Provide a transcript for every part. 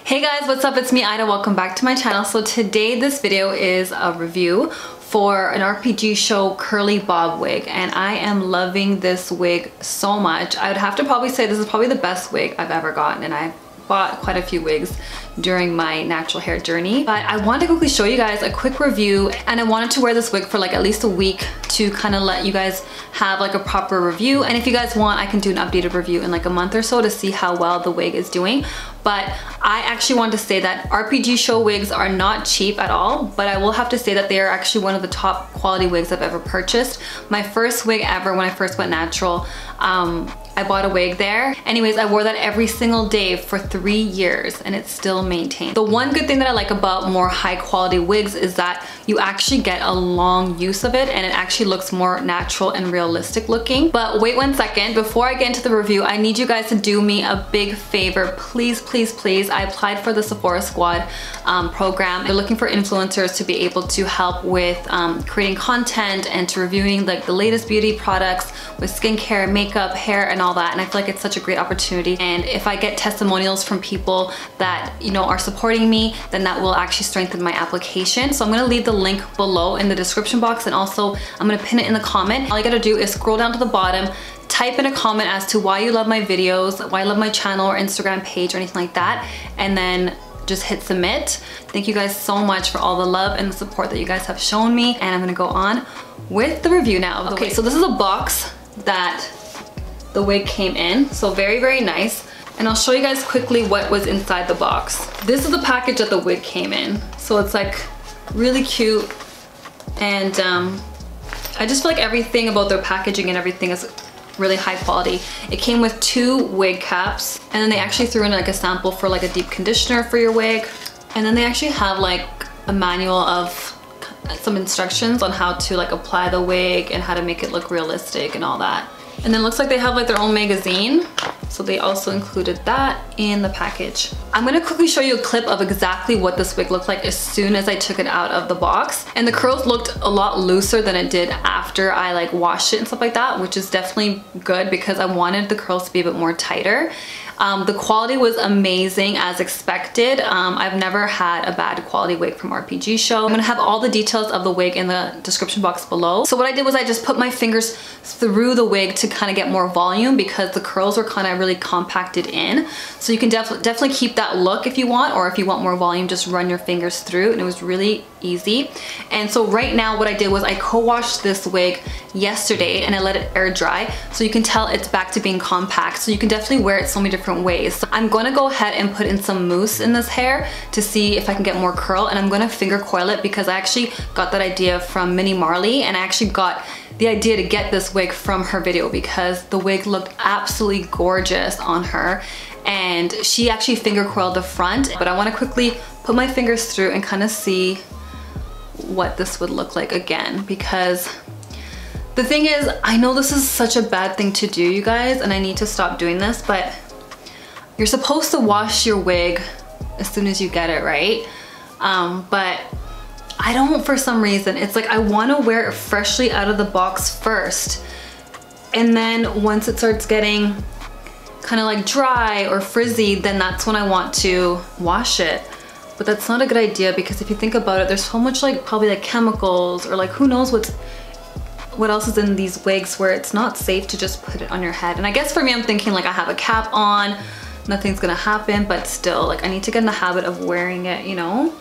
Hey guys, what's up? It's me, Ida. Welcome back to my channel. So today this video is a review for an RPGShow curly bob wig, and I am loving this wig so much. I would have to probably say this is probably the best wig I've ever gotten, and I bought quite a few wigs during my natural hair journey. But I wanted to quickly show you guys a quick review, and I wanted to wear this wig for like at least a week to kind of let you guys have like a proper review. And if you guys want, I can do an updated review in like a month or so to see how well the wig is doing. But I actually want to say that RPGShow wigs are not cheap at all, but I will have to say that they are actually one of the top quality wigs I've ever purchased. My first wig ever when I first went natural, I bought a wig there. Anyways, I wore that every single day for 3 years and it's still maintained. The one good thing that I like about more high quality wigs is that you actually get a long use of it and it actually looks more natural and realistic looking. But wait 1 second, before I get into the review, I need you guys to do me a big favor. Please, please, please. I applied for the Sephora Squad program. They're looking for influencers to be able to help with creating content and to reviewing like the latest beauty products with skincare, makeup, hair, and all that. And I feel like it's such a great opportunity. And if I get testimonials from people that, you know, are supporting me, then that will actually strengthen my application. So I'm gonna leave the link below in the description box, and also I'm gonna pin it in the comment. All you gotta do is scroll down to the bottom, type in a comment as to why you love my videos, why you love my channel or Instagram page or anything like that, and then just hit submit. Thank you guys so much for all the love and the support that you guys have shown me. And I'm gonna go on with the review now. Okay, so this is a box that the wig came in. So very, very nice. And I'll show you guys quickly what was inside the box. This is the package that the wig came in. So it's like really cute. And I just feel like everything about their packaging and everything is really high quality. It came with 2 wig caps, and then they actually threw in like a sample for like a deep conditioner for your wig. And then they actually have like a manual of some instructions on how to like apply the wig and how to make it look realistic and all that. And then it looks like they have like their own magazine. So they also included that in the package. I'm gonna quickly show you a clip of exactly what this wig looked like as soon as I took it out of the box. And the curls looked a lot looser than it did after I like washed it and stuff like that, which is definitely good because I wanted the curls to be a bit more tighter. The quality was amazing as expected. I've never had a bad quality wig from RPGShow. I'm gonna have all the details of the wig in the description box below. So what I did was I just put my fingers through the wig to kind of get more volume because the curls were kind of really compacted in. So you can definitely keep that look if you want, or if you want more volume, just run your fingers through, and it was really easy. And so right now what I did was I co-washed this wig yesterday and I let it air dry, so you can tell it's back to being compact. So you can definitely wear it so many different ways. So I'm going to go ahead and put in some mousse in this hair to see if I can get more curl, and I'm going to finger coil it because I actually got that idea from Minnie Marley, and I actually got the idea to get this wig from her video because the wig looked absolutely gorgeous on her, and she actually finger coiled the front. But I want to quickly put my fingers through and kind of see what this would look like again, because the thing is, I know this is such a bad thing to do, you guys, and I need to stop doing this, but you're supposed to wash your wig as soon as you get it, right? But I don't, for some reason. It's like I want to wear it freshly out of the box first, and then once it starts getting kind of like dry or frizzy, then that's when I want to wash it. But that's not a good idea, because if you think about it, there's so much like probably like chemicals or like who knows what else is in these wigs where it's not safe to just put it on your head. And I guess for me, I'm thinking like I have a cap on, nothing's gonna happen, but still, like I need to get in the habit of wearing it, you know?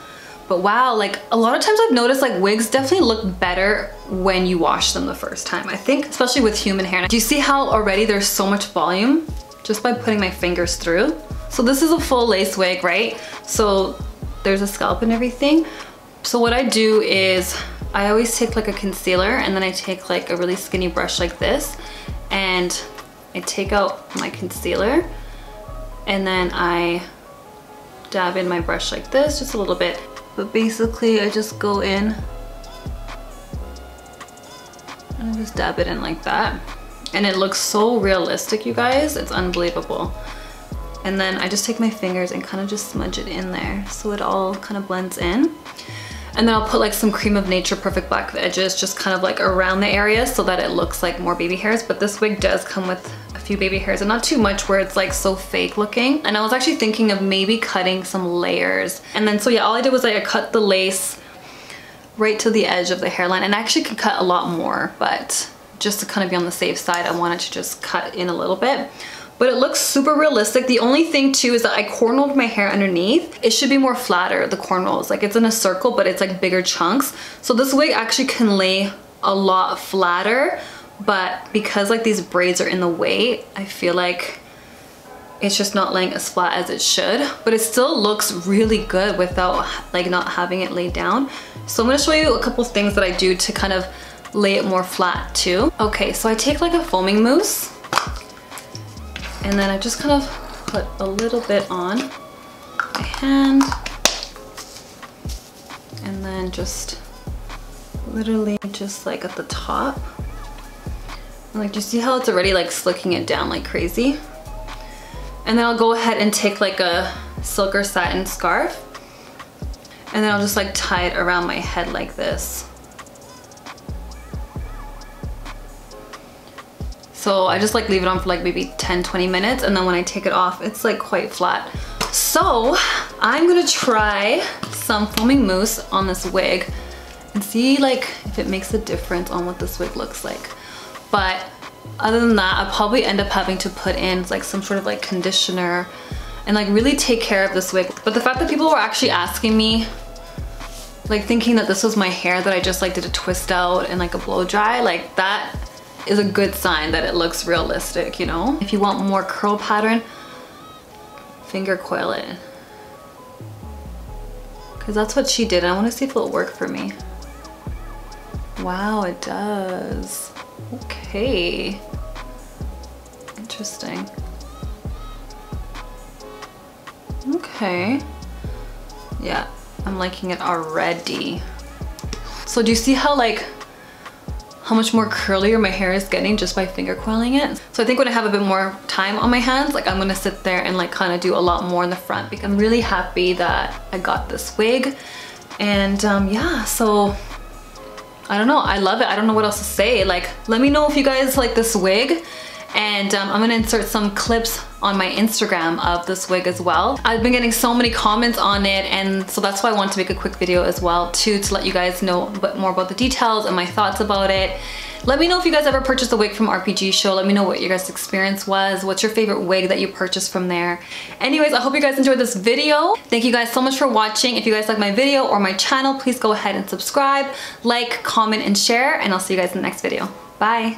But wow, like a lot of times I've noticed like wigs definitely look better when you wash them the first time. I think especially with human hair. Do you see how already there's so much volume just by putting my fingers through? So this is a full lace wig, right? So there's a scalp and everything. So what I do is I always take like a concealer, and then I take like a really skinny brush like this, and I take out my concealer, and then I dab in my brush like this, just a little bit. But basically I just go in and I just dab it in like that. And it looks so realistic, you guys. It's unbelievable. And then I just take my fingers and kind of just smudge it in there so it all kind of blends in. And then I'll put like some Cream of Nature Perfect Black Edges just kind of like around the area so that it looks like more baby hairs. But this wig does come with a few baby hairs and not too much where it's like so fake looking. And I was actually thinking of maybe cutting some layers. And then so yeah, all I did was like I cut the lace right to the edge of the hairline, and I actually could cut a lot more, but just to kind of be on the safe side, I wanted to just cut in a little bit. But it looks super realistic. The only thing too is that I cornrowed my hair underneath. It should be more flatter, the cornrows. Like it's in a circle, but it's like bigger chunks. So this wig actually can lay a lot flatter, but because like these braids are in the way, I feel like it's just not laying as flat as it should, but it still looks really good without like not having it laid down. So I'm gonna show you a couple things that I do to kind of lay it more flat too. Okay, so I take like a foaming mousse and then I just kind of put a little bit on my hand and then just literally just like at the top. And like, do you see how it's already like slicking it down like crazy? And then I'll go ahead and take like a silk or satin scarf and then I'll just like tie it around my head like this. So I just like leave it on for like maybe 10-20 minutes, and then when I take it off, it's like quite flat. So I'm gonna try some foaming mousse on this wig and see like if it makes a difference on what this wig looks like. But other than that, I'll probably end up having to put in like some sort of like conditioner and like really take care of this wig. But the fact that people were actually asking me, like thinking that this was my hair that I just like did a twist out and like a blow dry, like that is a good sign that it looks realistic, you know? If you want more curl pattern, finger coil it. Cause that's what she did. I wanna see if it'll work for me. Wow, it does. Okay. Interesting. Okay. Yeah, I'm liking it already. So do you see how like how much more curlier my hair is getting just by finger coiling it? So I think when I have a bit more time on my hands, like I'm gonna sit there and like kind of do a lot more in the front, because I'm really happy that I got this wig. And yeah, so I don't know, I love it. I don't know what else to say. Like, let me know if you guys like this wig. And I'm gonna insert some clips on my Instagram of this wig as well. I've been getting so many comments on it, and so that's why I wanted to make a quick video as well too, to let you guys know a bit more about the details and my thoughts about it. Let me know if you guys ever purchased a wig from RPGShow. Let me know what your guys' experience was. What's your favorite wig that you purchased from there? Anyways, I hope you guys enjoyed this video. Thank you guys so much for watching. If you guys like my video or my channel, please go ahead and subscribe, like, comment, and share, and I'll see you guys in the next video. Bye.